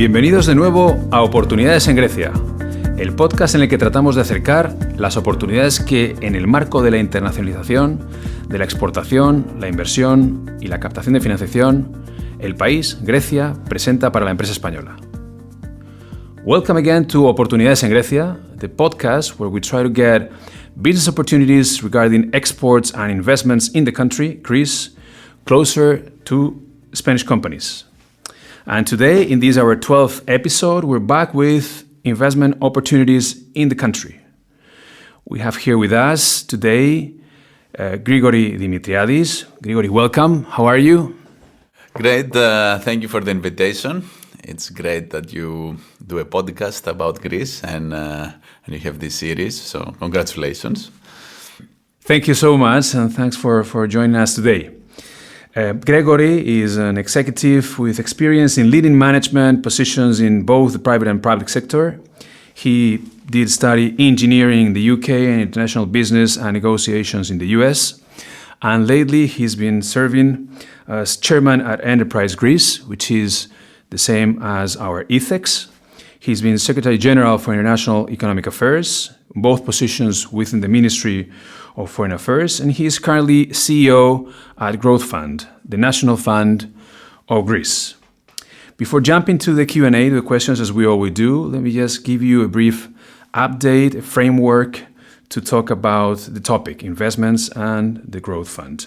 Bienvenidos de nuevo a Oportunidades en Grecia, el podcast en el que tratamos de acercar las oportunidades que en el marco de la internacionalización, de la exportación, la inversión y la captación de financiación, el país, Grecia, presenta para la empresa española. Welcome again to Oportunidades en Grecia, the podcast where we try to get business opportunities regarding exports and investments in the country, Greece, closer to Spanish companies. And today, in this our 12th episode, we're back with investment opportunities in the country. We have here with us today Gregory Dimitriadis. Gregory, welcome. How are you? Great. Thank you for the invitation. It's great that you do a podcast about Greece and you have this series. So congratulations. Thank you so much, and thanks for joining us today. Gregory is an executive with experience in leading management positions in both the private and public sector. He did study engineering in the UK and international business and negotiations in the US. And lately he's been serving as chairman at Enterprise Greece, which is the same as our ETHEX. He's been Secretary General for International Economic Affairs, both positions within the Ministry of Foreign Affairs, and he is currently CEO at Growthfund, the national fund of Greece. Before jumping to the Q&A, the questions as we always do, let me just give you a brief update, a framework to talk about the topic, investments and the Growth Fund.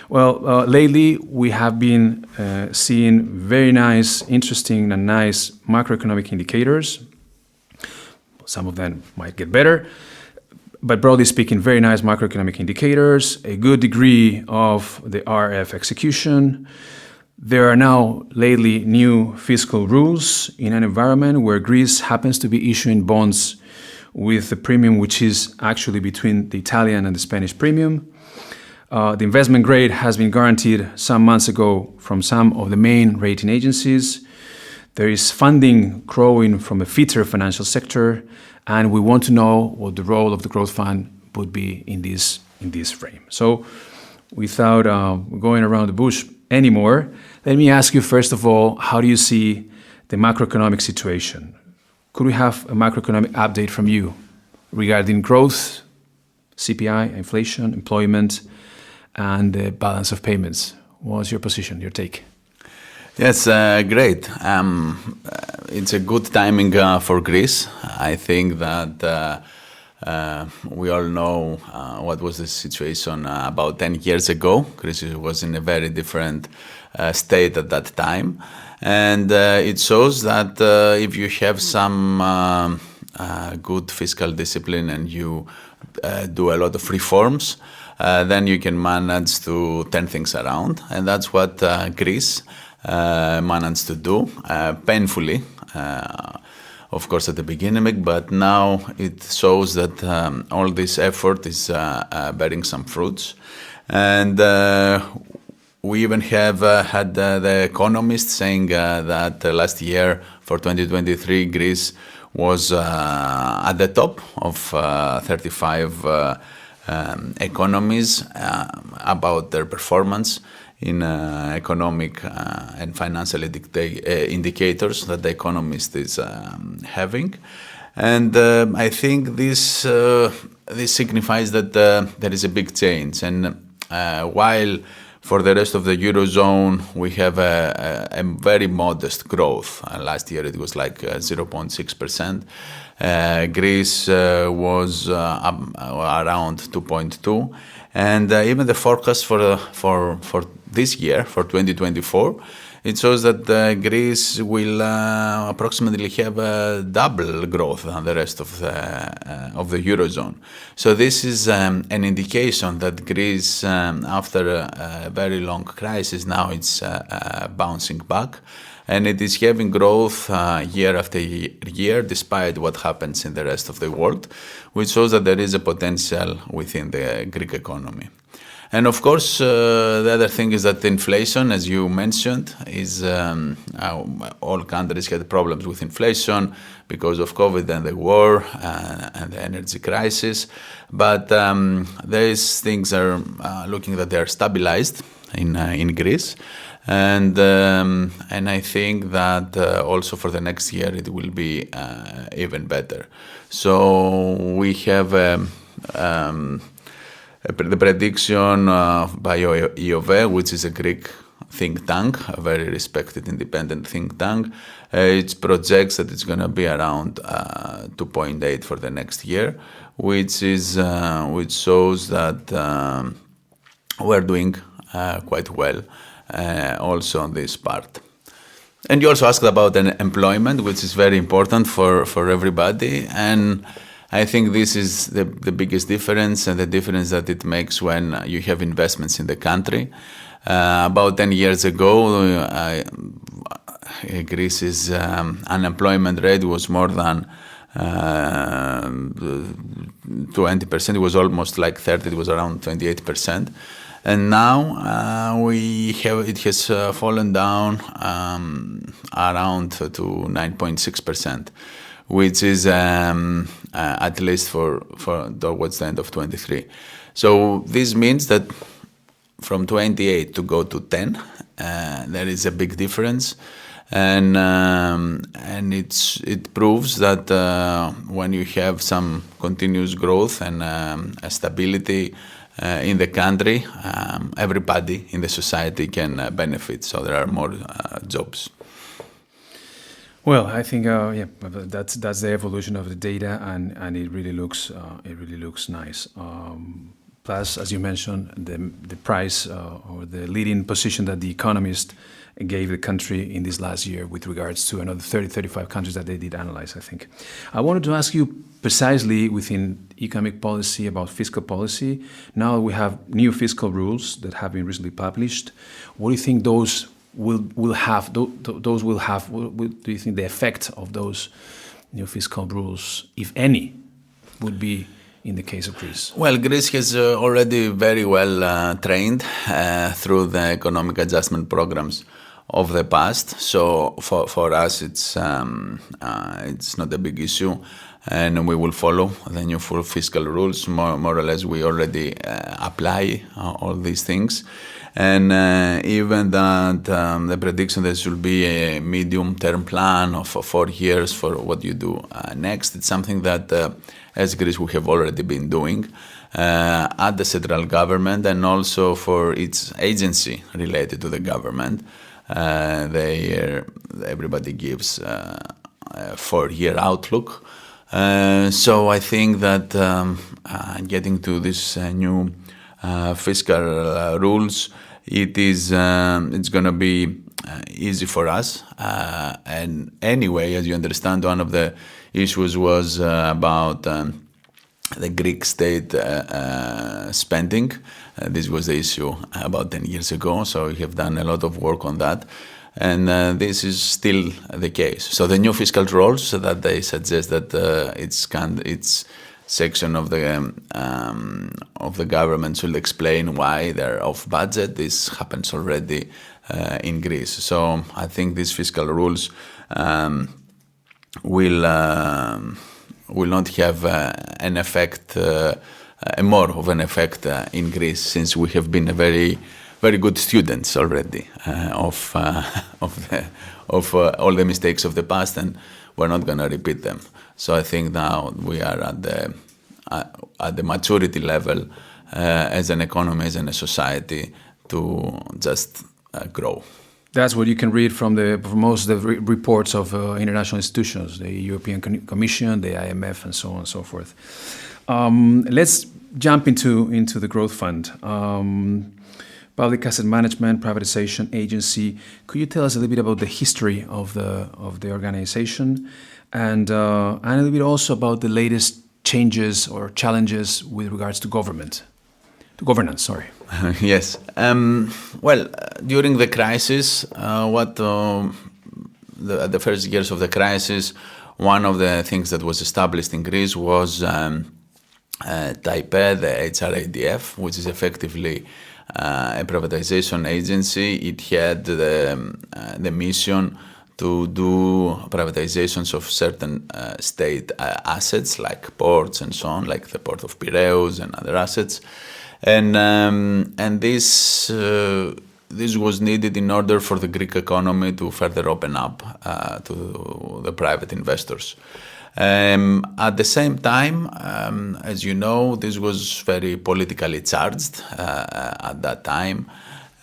Well, lately we have been seeing very nice, interesting and nice macroeconomic indicators. Some of them might get better, but broadly speaking, very nice macroeconomic indicators, a good degree of the RF execution. There are now lately new fiscal rules in an environment where Greece happens to be issuing bonds with a premium which is actually between the Italian and the Spanish premium. The investment grade has been guaranteed some months ago from some of the main rating agencies. There is funding growing from a fitter financial sector, and we want to know what the role of the Growth Fund would be in this frame. So without going around the bush anymore, let me ask you first of all, how do you see the macroeconomic situation? Could we have a macroeconomic update from you regarding growth, CPI, inflation, employment, and the balance of payments? What's your position, your take? Yes, great. It's a good timing for Greece. I think that we all know what was the situation about 10 years ago. Greece was in a very different state at that time. And it shows that if you have some good fiscal discipline and you do a lot of reforms, then you can manage to turn things around. And that's what Greece managed to do, painfully, of course, at the beginning, but now it shows that all this effort is bearing some fruits. And we even have had the economists saying that last year, for 2023, Greece was at the top of 35 economies about their performance in economic and financial indicators that the economist is having. And I think this signifies that there is a big change. And while for the rest of the Eurozone, we have a very modest growth. Last year it was like 0.6%. Greece was around 2.2%. And even the forecast for this year, for 2024, it shows that Greece will approximately have a double growth than the rest of the Eurozone. So this is an indication that Greece, after a very long crisis, now it's bouncing back. And it is having growth year after year, despite what happens in the rest of the world, which shows that there is a potential within the Greek economy. And of course, the other thing is that inflation, as you mentioned, is all countries had problems with inflation because of COVID and the war and the energy crisis. But these things are looking that they are stabilized in Greece. And I think that also for the next year it will be even better. So we have the prediction by IOVE, which is a Greek think tank, a very respected independent think tank. It projects that it's going to be around 2.8 for the next year, which shows that we're doing quite well also on this part. And you also asked about employment, which is very important for everybody. And I think this is the biggest difference, and the difference that it makes when you have investments in the country. About 10 years ago, Greece's unemployment rate was more than 20%. It was almost like 30. It was around 28%. And now it has fallen down around to 9.6%, which is at least for towards the end of 23. So this means that from 28 to go to 10, there is a big difference, and it proves that when you have some continuous growth and stability in the country, everybody in the society can benefit. So there are more jobs. Well, I think that's the evolution of the data, and it really looks nice. Plus, as you mentioned, the price or the leading position that The Economist gave the country in this last year with regards to another 35 countries that they did analyze, I think. I wanted to ask you precisely within economic policy about fiscal policy. Now we have new fiscal rules that have been recently published. What do you think those will have? What do you think the effect of those new fiscal rules, if any, would be in the case of Greece? Well, Greece has already very well trained through the economic adjustment programs of the past. So for us, it's not a big issue, and we will follow the new full fiscal rules. More or less, we already apply all these things. And even that the prediction there should be a medium-term plan of 4 years for what you do next. It's something that, as Greece, we have already been doing at the central government, and also for its agency related to the government. Everybody gives a 4-year outlook. So I think that getting to this new fiscal rules, it's going to be easy for us. And anyway, as you understand, one of the issues was about the Greek state spending. This was the issue about 10 years ago, so we have done a lot of work on that. And this is still the case. So the new fiscal rules that they suggest that its section of the government should explain why they're off budget. This happens already in Greece. So I think these fiscal rules will not have an effect, more of an effect in Greece, since we have been a very good students already of all the mistakes of the past, and we're not going to repeat them. So I think now we are at the maturity level as an economy, as a society, to just grow. That's what you can read from most of the reports of international institutions, the European Commission, the IMF, and so on and so forth. Let's jump into the Growthfund. Public asset management, privatization agency. Could you tell us a little bit about the history of the organization, and a little bit also about the latest changes or challenges with regards to governance? Yes. Well, during the crisis, the first years of the crisis, one of the things that was established in Greece was Type E, the HRADF, which is effectively a privatization agency. It had the mission to do privatizations of certain state assets, like ports and so on, like the port of Piraeus and other assets. And this this was needed in order for the Greek economy to further open up to the private investors. At the same time, as you know, this was very politically charged at that time,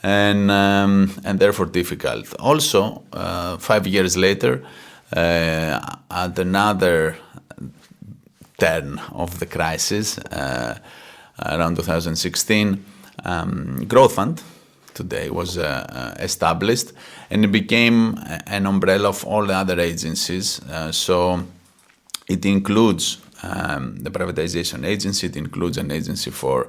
and therefore difficult. Also, 5 years later, at another turn of the crisis, around 2016, Growthfund today was established, and it became an umbrella of all the other agencies. So it includes the privatization agency, it includes an agency for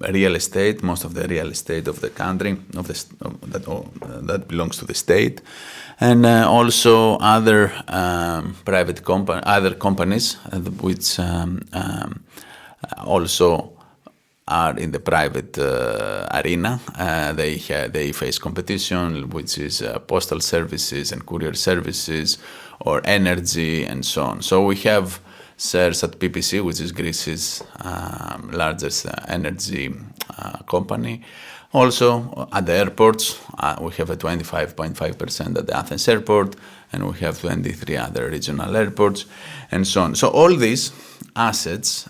real estate, most of the real estate of the country, that belongs to the state, and also other other companies which also are in the private arena. They face competition, which is postal services and courier services, or energy, and so on. So we have shares at PPC, which is Greece's largest energy company. Also, at the airports, we have a 25.5% at the Athens airport, and we have 23 other regional airports, and so on. So all these assets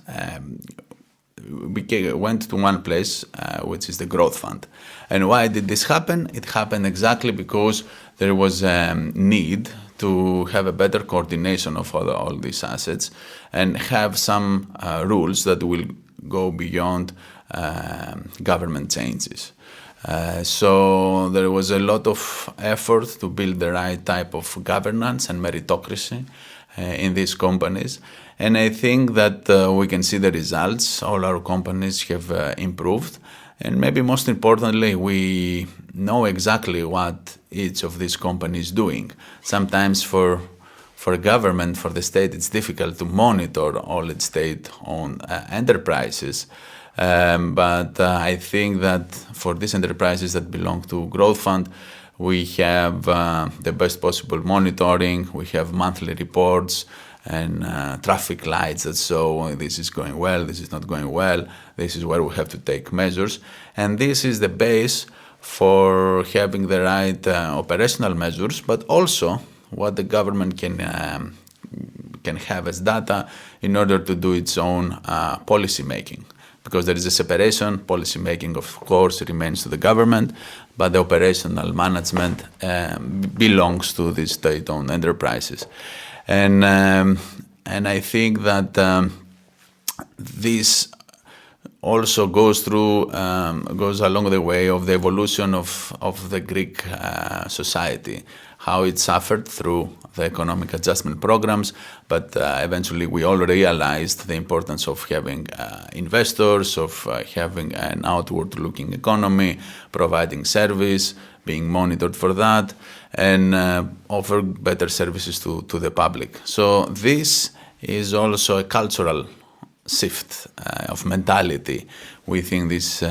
went to one place, which is the Growthfund. And why did this happen? It happened exactly because there was a need to have a better coordination of all these assets and have some rules that will go beyond government changes. So there was a lot of effort to build the right type of governance and meritocracy in these companies. And I think that we can see the results. All our companies have improved. And maybe most importantly, we know exactly what each of these companies is doing. Sometimes for government, for the state, it's difficult to monitor all its state-owned enterprises. But I think that for these enterprises that belong to Growthfund, we have the best possible monitoring. We have monthly reports and traffic lights that show this is going well, this is not going well, this is where we have to take measures. And this is the base for having the right operational measures, but also what the government can have as data in order to do its own policy making. Because there is a separation, policy making of course remains to the government, but the operational management belongs to these state-owned enterprises. And I think that this also goes along the way of the evolution of the Greek society, how it suffered through the economic adjustment programs, but eventually we all realized the importance of having investors, of having an outward-looking economy, providing service, being monitored for that, and offer better services to the public. So this is also a cultural shift of mentality within these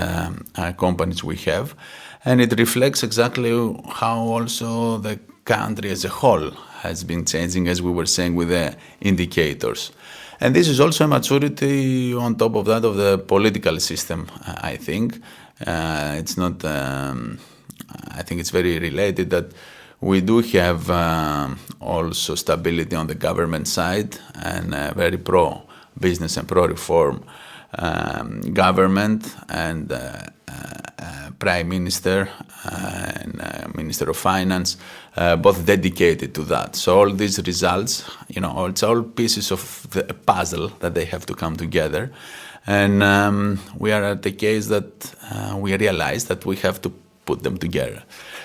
companies we have, and it reflects exactly how also the country as a whole has been changing, as we were saying, with the indicators. And this is also a maturity on top of that of the political system, I think. It's not... I think it's very related that we do have also stability on the government side and very pro-business and pro-reform government and Prime Minister and Minister of Finance, both dedicated to that. So all these results, it's all pieces of the puzzle that they have to come together. And we are at the case that we realize that we have to put them together.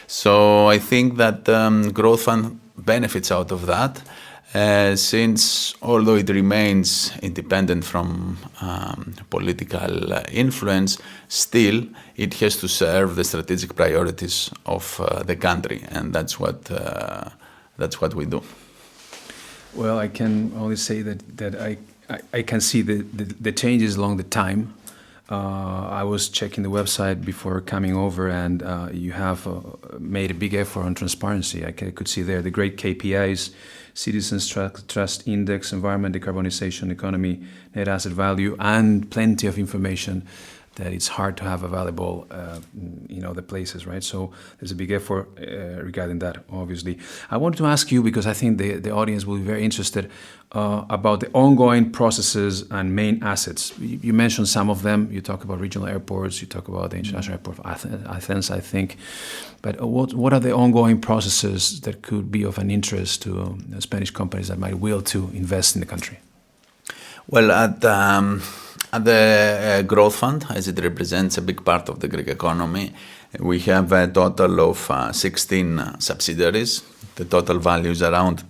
So I think that Growthfund benefits out of that, since although it remains independent from political influence, still it has to serve the strategic priorities of the country, and that's what we do. Well, I can only say that I can see the changes along the time. I was checking the website before coming over, and you have made a big effort on transparency. I could see there the great KPIs, Citizens Trust Index, environment, decarbonization, economy, net asset value, and plenty of information that it's hard to have available, the places, right? So there's a big effort regarding that, obviously. I wanted to ask you, because I think the audience will be very interested, about the ongoing processes and main assets. You mentioned some of them. You talk about regional airports. You talk about the International Airport of Athens, I think. But what are the ongoing processes that could be of an interest to Spanish companies that might will to invest in the country? Well, at the Growthfund, as it represents a big part of the Greek economy, we have a total of 16 subsidiaries. The total value is around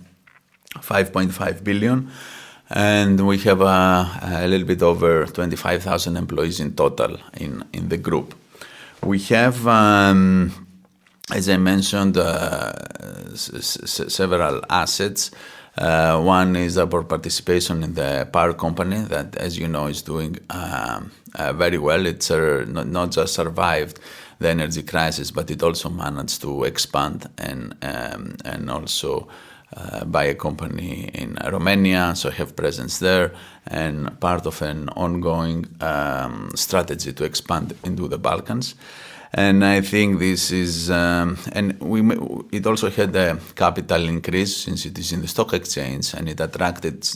5.5 billion, and we have a little bit over 25,000 employees in total in the group. We have, as I mentioned, several assets. One is our participation in the power company that, as you know, is doing very well. It's not just survived the energy crisis, but it also managed to expand and also buy a company in Romania, so have presence there, and part of an ongoing strategy to expand into the Balkans. And I think this is, it also had a capital increase since it is in the stock exchange, and it attracted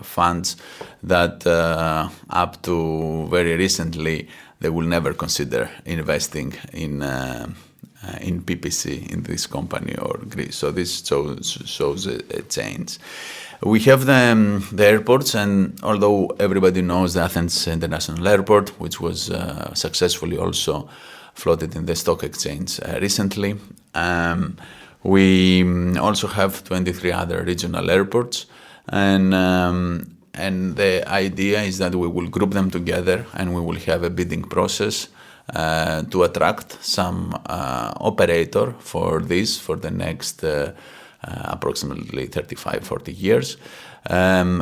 funds that up to very recently they will never consider investing in PPC in this company or Greece. So this shows a change. We have the airports, and although everybody knows the Athens International Airport, which was successfully also floated in the stock exchange recently, we also have 23 other regional airports, and the idea is that we will group them together and we will have a bidding process to attract some operator for the next approximately 35-40 years. I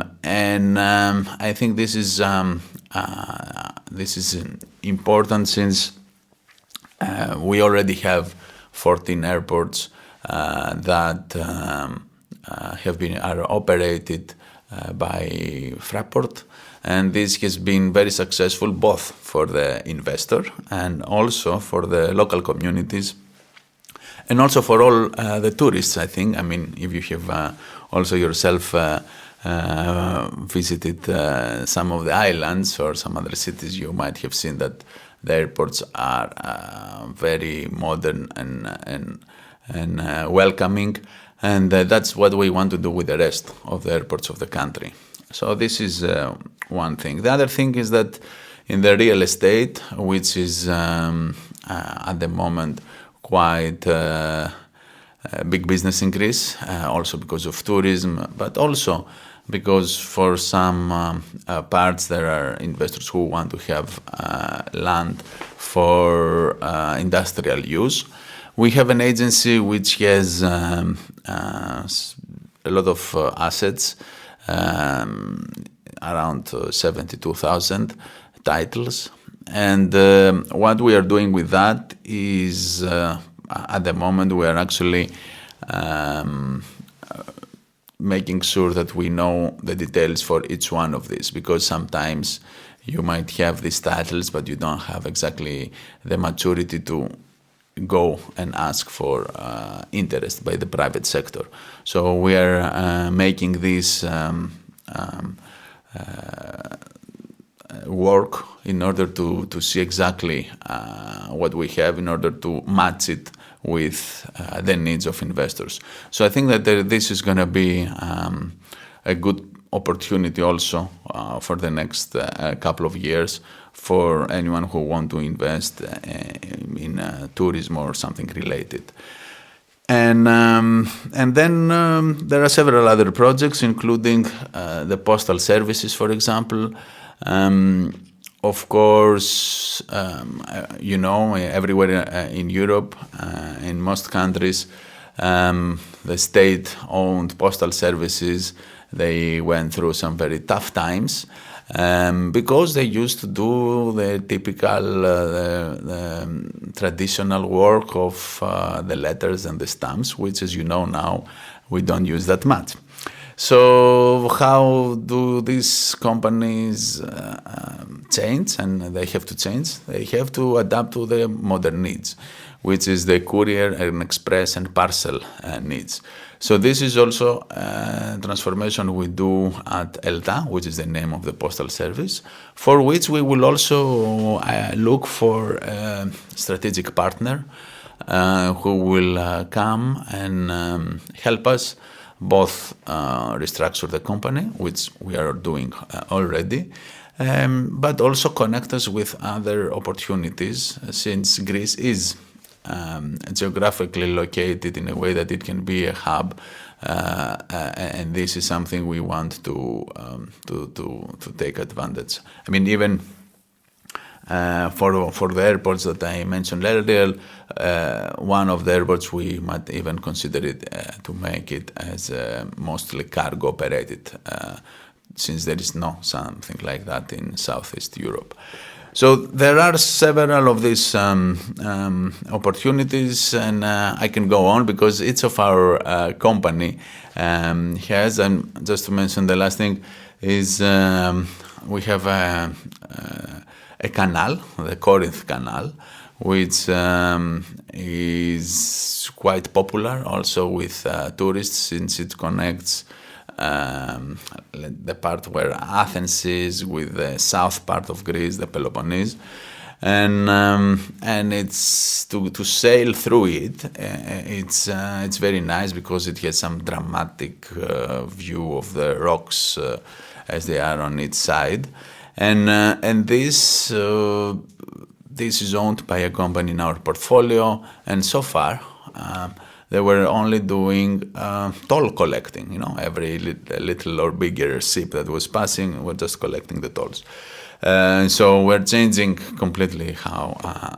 think this is important since we already have 14 airports that are operated by Fraport, and this has been very successful both for the investor and also for the local communities, and also for all the tourists, I think. I mean, if you have also yourself visited some of the islands or some other cities, you might have seen that the airports are very modern and welcoming, and that's what we want to do with the rest of the airports of the country. So this is one thing. The other thing is that in the real estate, which is at the moment quite a big business in Greece, also because of tourism, but also because for some parts there are investors who want to have land for industrial use. We have an agency which has a lot of assets, around 72,000 titles. And what we are doing with that is, at the moment, we are actually making sure that we know the details for each one of these, because sometimes you might have these titles, but you don't have exactly the maturity to go and ask for interest by the private sector. So we are making this work in order to see exactly what we have, in order to match it with the needs of investors. So I think that this is going to be a good opportunity also for the next couple of years for anyone who want to invest in tourism or something related. And then there are several other projects, including the postal services, for example. Of course, everywhere in Europe, in most countries, the state-owned postal services, they went through some very tough times because they used to do the typical, the traditional work of the letters and the stamps, which, as you know now, we don't use that much. So how do these companies change? And they have to change. They have to adapt to the modern needs, which is the courier and express and parcel needs. So this is also a transformation we do at ELTA, which is the name of the postal service, for which we will also look for a strategic partner who will come and help us both restructure the company, which we are doing already, but also connect us with other opportunities, since Greece is geographically located in a way that it can be a hub, and this is something we want to take advantage. I mean, even for the airports that I mentioned earlier, one of the airports we might even consider it to make it as mostly cargo operated, since there is no something like that in Southeast Europe. So there are several of these opportunities, and I can go on because each of our company has, and just to mention the last thing, is we have a canal, the Corinth Canal, which is quite popular also with tourists, since it connects the part where Athens is with the south part of Greece, the Peloponnese, and it's to sail through it. It's very nice because it has some dramatic view of the rocks as they are on its side, and this is owned by a company in our portfolio, and so far. They were only doing toll collecting, every little or bigger ship that was passing, we're just collecting the tolls. So we're changing completely how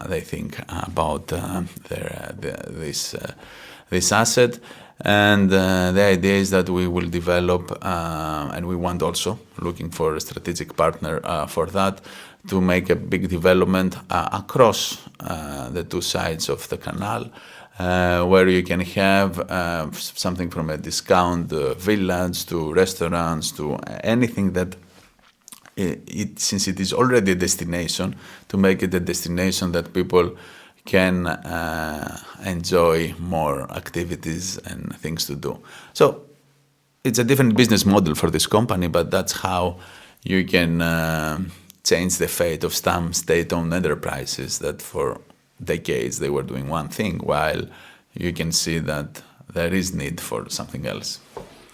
they think about this asset. And the idea is that we will develop, and we want also looking for a strategic partner for that, to make a big development across the two sides of the canal, where you can have something from a discount village to restaurants to anything that, since it is already a destination, to make it a destination that people can enjoy more activities and things to do. So it's a different business model for this company, but that's how you can change the fate of some state-owned enterprises that for decades they were doing one thing, while you can see that there is need for something else.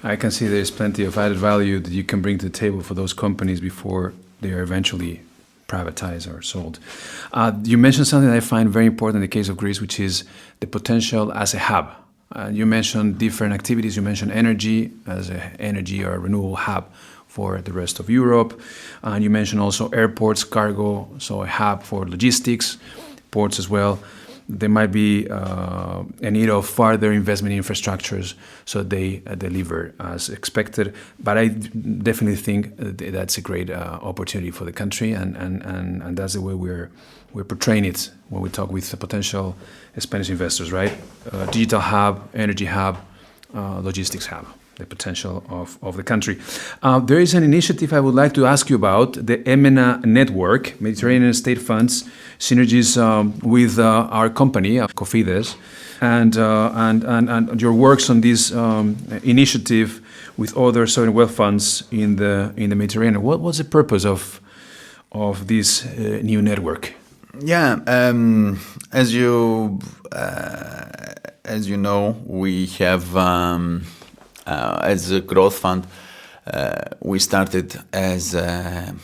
I can see there's plenty of added value that you can bring to the table for those companies before they are eventually privatized or sold. You mentioned something that I find very important in the case of Greece, which is the potential as a hub. You mentioned different activities. You mentioned energy as an energy or renewable hub for the rest of Europe. And you mentioned also airports, cargo, so a hub for logistics, ports as well. There might be a need of further investment in infrastructures so they deliver as expected. But I definitely think that's a great opportunity for the country, and that's the way we're portraying it when we talk with the potential Spanish investors, right? Digital hub, energy hub, logistics hub, the potential of the country. There is an initiative I would like to ask you about, the MENA Network, Mediterranean State Funds, synergies with our company, Cofides, and your works on this initiative with other sovereign wealth funds in the Mediterranean. What was the purpose of this new network? Yeah, as you know, we have as a Growthfund, we started as an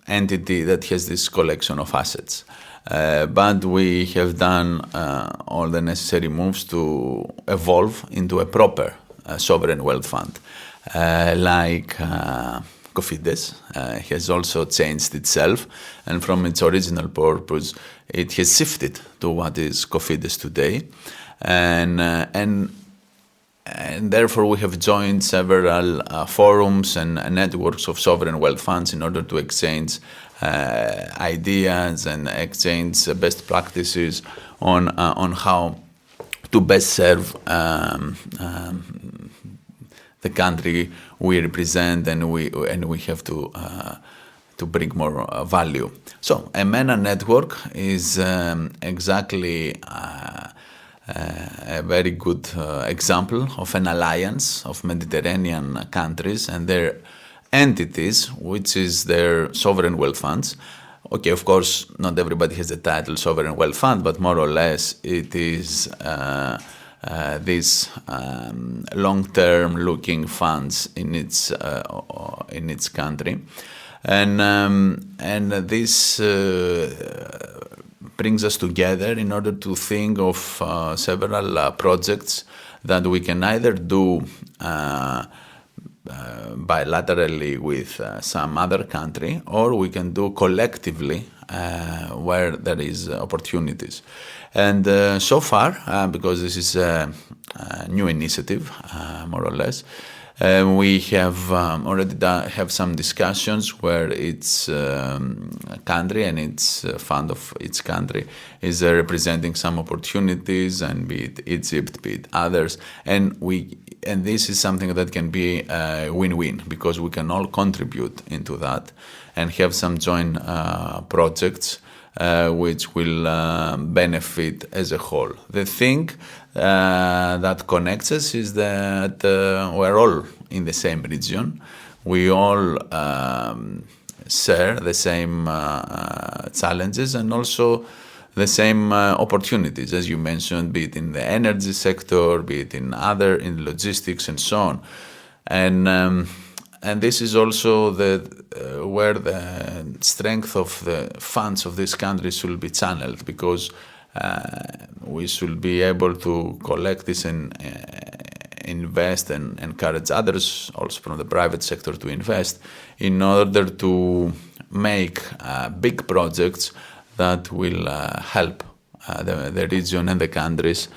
entity that has this collection of assets. But we have done all the necessary moves to evolve into a proper sovereign wealth fund, like Cofides has also changed itself, and from its original purpose, it has shifted to what is Cofides today, and therefore we have joined several forums and networks of sovereign wealth funds in order to exchange ideas and exchange best practices on how to best serve the country we represent, and we have to bring more value. So a MENA network is exactly a very good example of an alliance of Mediterranean countries and their entities, which is their sovereign wealth funds. Okay, of course, not everybody has the title sovereign wealth fund, but more or less it is these long-term looking funds in its country, and this brings us together in order to think of several projects that we can either do bilaterally with some other country, or we can do collectively where there is opportunities. And so far, because this is a new initiative, more or less, we have already have some discussions where its country and its fund of its country is representing some opportunities, and be it Egypt, be it others, and this is something that can be a win-win, because we can all contribute into that and have some joint projects which will benefit as a whole. The thing that connects us is that we're all in the same region. We all share the same challenges and also the same opportunities, as you mentioned, be it in the energy sector, be it in logistics and so on. And this is also where the strength of the funds of these countries should be channeled, because we should be able to collect this and invest and encourage others also from the private sector to invest in order to make big projects that will help the region and the countries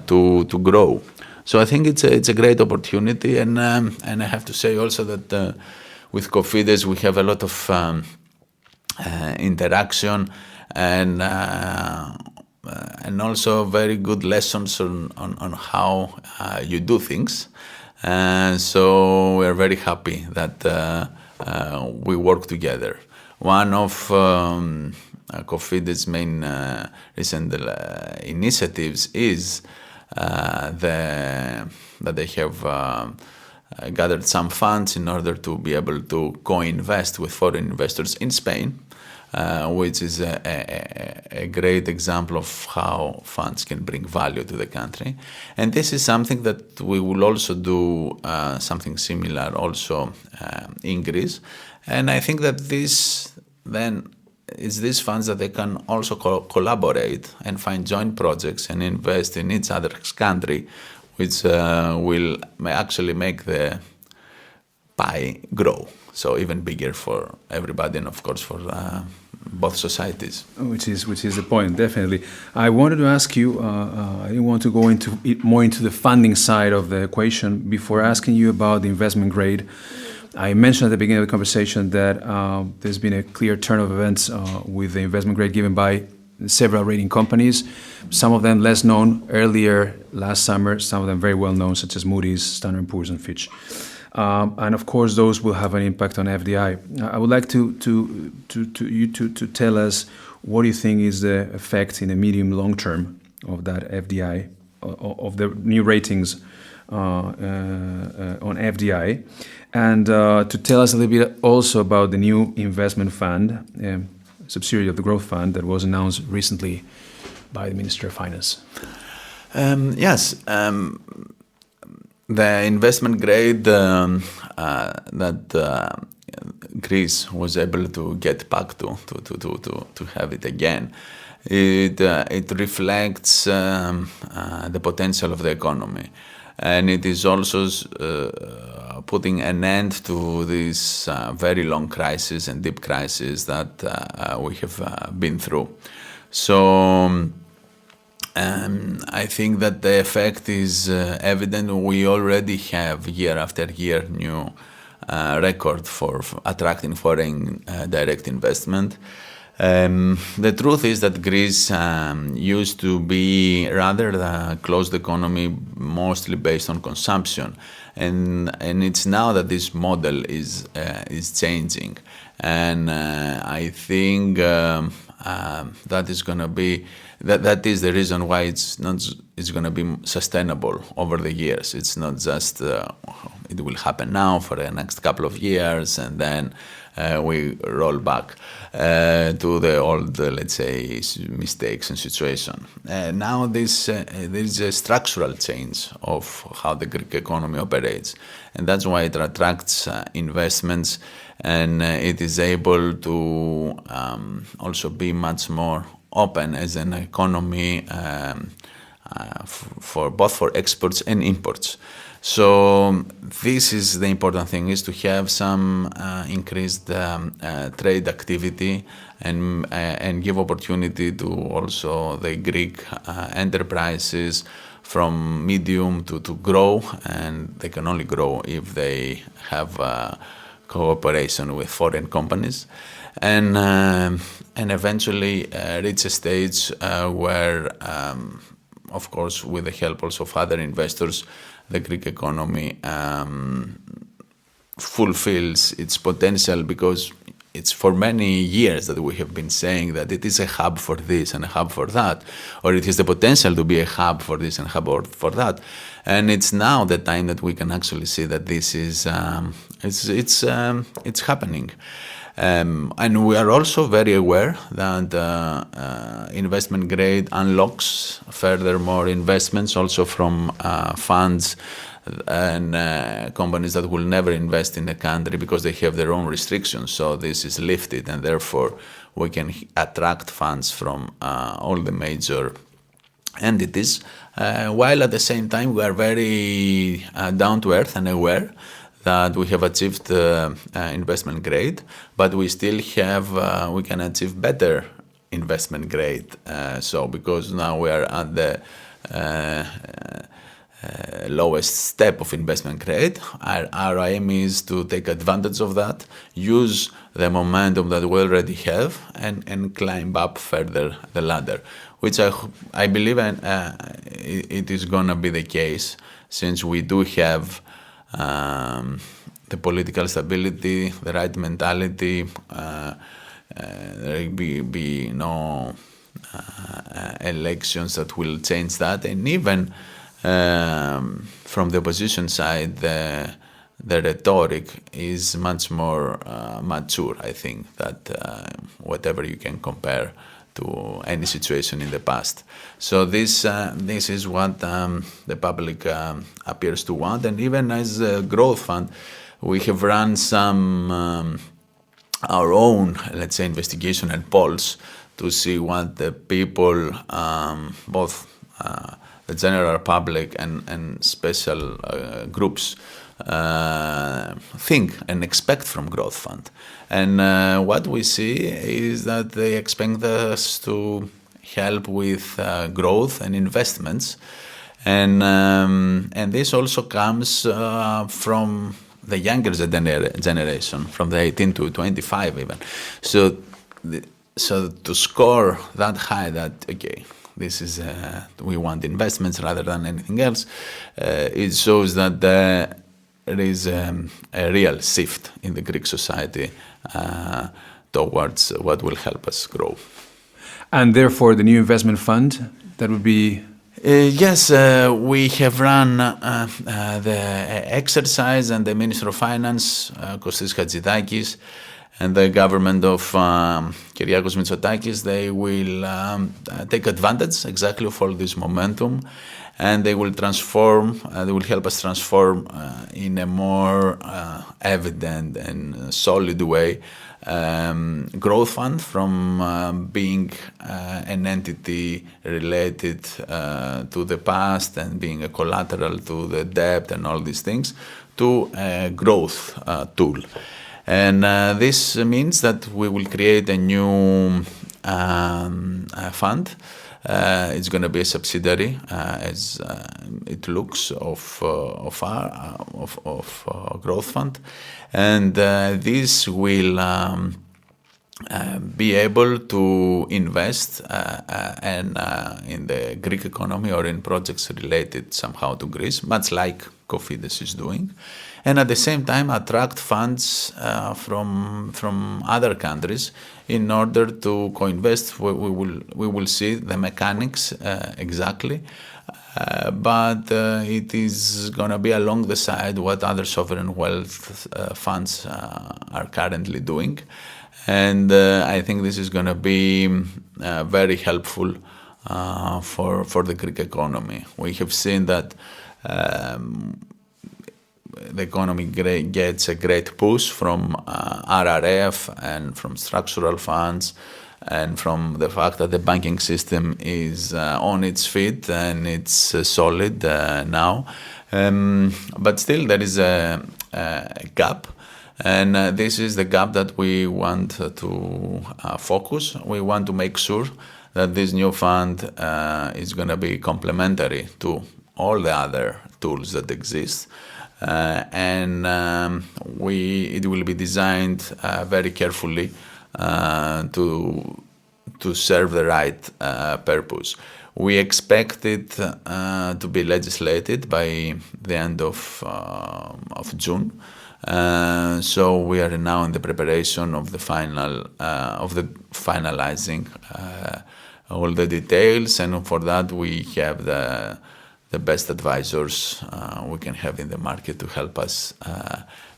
to grow. So I think it's a great opportunity, and I have to say also that with Cofides we have a lot of interaction and also very good lessons on how you do things. So we're very happy that we work together. One of Cofides' main recent initiatives is that they have gathered some funds in order to be able to co-invest with foreign investors in Spain, which is a great example of how funds can bring value to the country. And this is something that we will also do something similar also in Greece. And I think that this then is these funds that they can also collaborate and find joint projects and invest in each other's country, which will actually make the pie grow, so even bigger for everybody and of course for both societies. Which is the point, definitely. I wanted to ask you, I didn't want to go more into the funding side of the equation before asking you about the investment grade. I mentioned at the beginning of the conversation that there's been a clear turn of events with the investment grade given by several rating companies, some of them less known earlier last summer, some of them very well known, such as Moody's, Standard & Poor's, and Fitch. And of course, those will have an impact on FDI. I would like you to tell us what do you think is the effect in the medium long term of that FDI, of the new ratings on FDI, and to tell us a little bit also about the new investment fund, subsidiary of the Growthfund, that was announced recently by the Minister of Finance. Yes, the investment grade that Greece was able to get back to have it again, it reflects the potential of the economy. And it is also putting an end to this very long crisis and deep crisis that we have been through. So I think that the effect is evident. We already have year after year new record for attracting foreign direct investment. The truth is that Greece used to be rather the closed economy, mostly based on consumption, and it's now that this model is changing, and I think that is going to be that is the reason why it's going to be sustainable over the years. It's not just it will happen now for the next couple of years and then we roll back to the old, let's say, mistakes and situation. Now there is a structural change of how the Greek economy operates, and that's why it attracts investments, and it is able to also be much more open as an economy for both for exports and imports. So this is the important thing, is to have some increased trade activity and give opportunity to also the Greek enterprises from medium to grow, and they can only grow if they have cooperation with foreign companies, and eventually reach a stage where, of course, with the help also of other investors, the Greek economy fulfills its potential, because it's for many years that we have been saying that it is a hub for this and a hub for that, or it has the potential to be a hub for this and a hub for that. And it's now the time that we can actually see that this is it's happening. And we are also very aware that investment grade unlocks furthermore investments also from funds and companies that will never invest in the country because they have their own restrictions. So this is lifted, and therefore we can attract funds from all the major entities, while at the same time we are very down to earth and aware that we have achieved investment grade, but we still have, we can achieve better investment grade. So because now we are at the lowest step of investment grade, our aim is to take advantage of that, use the momentum that we already have, and climb up further the ladder, which I believe it is going to be the case, since we do have the political stability, the right mentality. There will be no elections that will change that, and even from the opposition side, the rhetoric is much more mature. I think that whatever you can compare to any situation in the past. So this is what the public appears to want. And even as a Growthfund, we have run some our own, let's say, investigation and polls to see what the people, both the general public and special groups, think and expect from Growthfund. And what we see is that they expect us to help with growth and investments, and this also comes from the younger generation, from the 18 to 25 even. So to score that high, that okay, this is we want investments rather than anything else, it shows that there is a real shift in the Greek society towards what will help us grow. And therefore, the new investment fund, that would be... Yes, we have run the exercise, and the Minister of Finance, Kostis Hatzidakis, and the government of Kyriakos Mitsotakis, they will take advantage exactly of all this momentum, and they will transform, they will help us transform in a more evident and solid way Growthfund from being an entity related to the past and being a collateral to the debt and all these things, to a growth tool. And this means that we will create a new fund. It's going to be a subsidiary, as it looks, of Growthfund, and this will be able to invest in the Greek economy or in projects related somehow to Greece, much like Cofidis is doing, and at the same time attract funds from other countries in order to co-invest. We will see the mechanics exactly, but it is going to be along the side what other sovereign wealth funds are currently doing. And I think this is going to be very helpful for the Greek economy. We have seen that the economy gets a great push from RRF and from structural funds and from the fact that the banking system is on its feet and it's solid now. But still there is a gap. And this is the gap that we want to focus. We want to make sure that this new fund is going to be complementary to all the other tools that exist. And it will be designed very carefully to serve the right purpose. We expect it to be legislated by the end of June. So we are now in the preparation of the finalizing all the details, and for that we have the best advisors we can have in the market to help us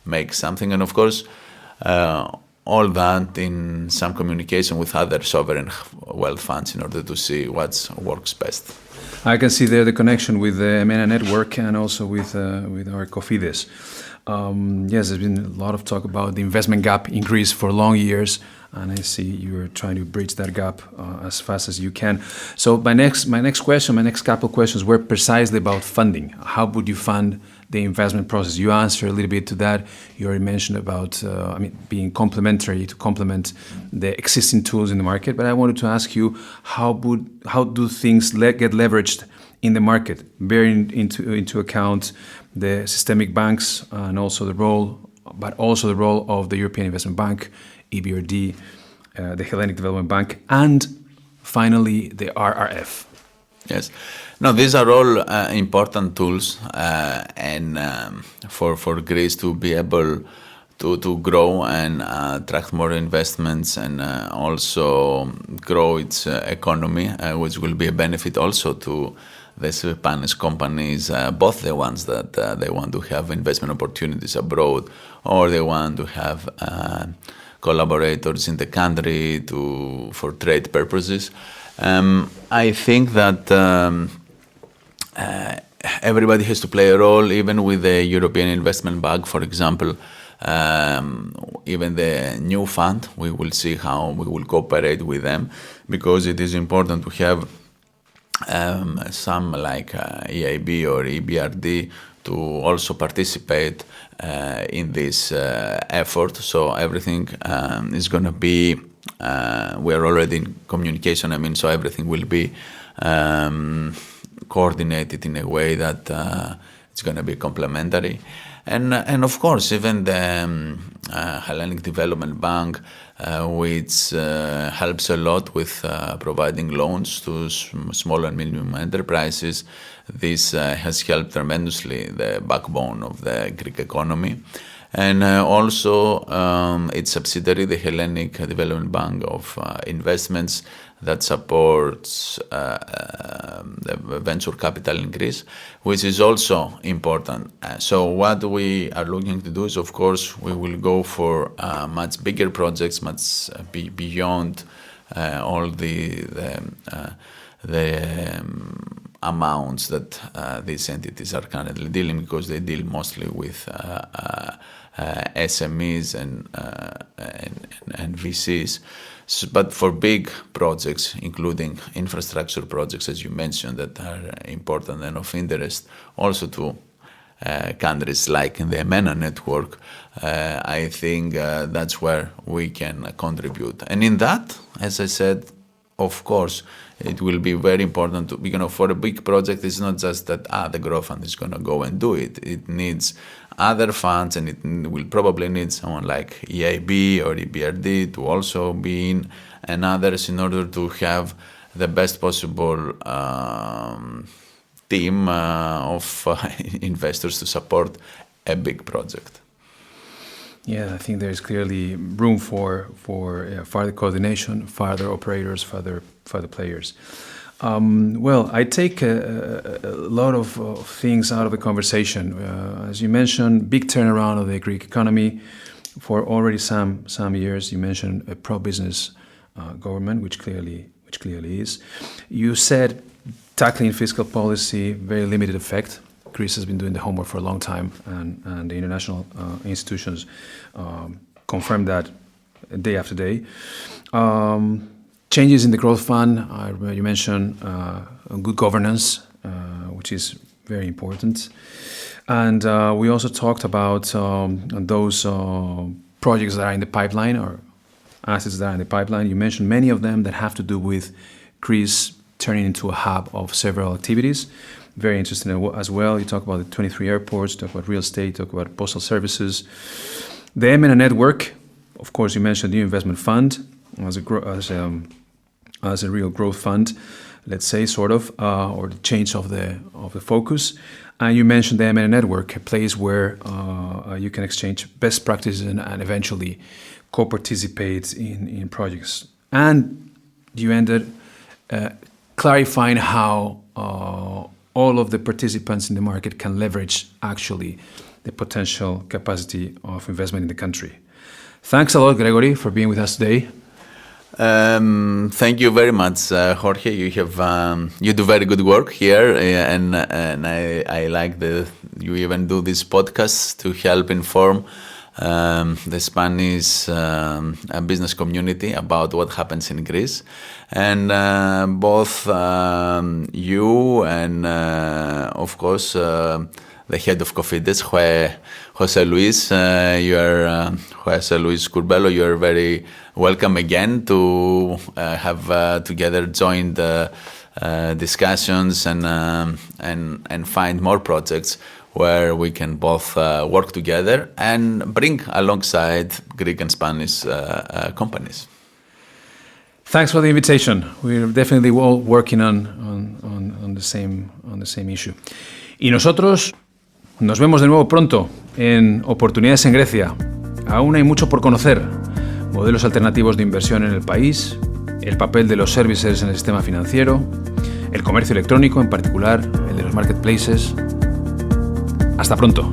make something, and of course all that in some communication with other sovereign wealth funds in order to see what works best. I can see there the connection with the MENA network and also with our Cofidis. Yes, there's been a lot of talk about the investment gap in Greece for long years, and I see you're trying to bridge that gap as fast as you can. So my next couple of questions were precisely about funding. How would you fund the investment process? You answered a little bit to that. You already mentioned about being complementary to complement the existing tools in the market. But I wanted to ask you, how do things get leveraged in the market, bearing into account the systemic banks and also the role of the European Investment Bank, EBRD, the Hellenic Development Bank, and finally the RRF. Yes. No, these are all important tools and for Greece to be able to grow and attract more investments and also grow its economy, which will be a benefit also to the Spanish companies, both the ones that they want to have investment opportunities abroad or they want to have collaborators in the country for trade purposes. I think that everybody has to play a role, even with the European Investment Bank, for example. Even the new fund, we will see how we will cooperate with them, because it is important to have some like EIB or EBRD to also participate in this effort. So everything is going to be, we are already in communication, so everything will be coordinated in a way that it's going to be complementary. And of course, even the Hellenic Development Bank, which helps a lot with providing loans to small and medium enterprises. This has helped tremendously the backbone of the Greek economy. And also its subsidiary, the Hellenic Development Bank of Investments, that supports the venture capital in Greece, which is also important. So what we are looking to do is, of course, we will go for much bigger projects, much beyond all the amounts that these entities are currently dealing, because they deal mostly with SMEs and VCs. But for big projects, including infrastructure projects, as you mentioned, that are important and of interest also to countries like in the MENA network, I think that's where we can contribute. And in that, as I said, of course, it will be very important to, for a big project, it's not just that the Growthfund is going to go and do it. It needs other funds, and it will probably need someone like EIB or EBRD to also be in, and others, in order to have the best possible team of investors to support a big project. Yeah, I think there's clearly room for further coordination, further operators, further players. Well, I take a lot of things out of the conversation. As you mentioned, big turnaround of the Greek economy for already some years. You mentioned a pro-business government, which clearly is. You said tackling fiscal policy, very limited effect. Greece has been doing the homework for a long time, and the international institutions confirm that day after day. Changes in the Growthfund, you mentioned good governance, which is very important. And we also talked about those projects that are in the pipeline, or assets that are in the pipeline. You mentioned many of them that have to do with Greece turning into a hub of several activities. Very interesting as well. You talk about the 23 airports, you talk about real estate, you talk about postal services. The M&A network, of course, you mentioned the new investment fund as a real growth fund, let's say, sort of, or the change of the focus. And you mentioned the M&A network, a place where you can exchange best practices and eventually co-participate in projects. And you ended clarifying how all of the participants in the market can leverage actually the potential capacity of investment in the country. Thanks a lot, Gregory, for being with us today. Thank you very much, Jorge. You do very good work here, and I like that you even do these podcasts to help inform the Spanish business community about what happens in Greece. And both you and, of course, the head of Cofidis, Jose Luis, Jose Luis Curbelo, you are very welcome again to have together joined discussions and find more projects where we can both work together and bring alongside Greek and Spanish companies. Thanks for the invitation. We're definitely all working on the same issue. Y nosotros nos vemos de nuevo pronto en Oportunidades en Grecia. Aún hay mucho por conocer. Modelos alternativos de inversión en el país, el papel de los services en el sistema financiero, el comercio electrónico, en particular el de los marketplaces. Hasta pronto.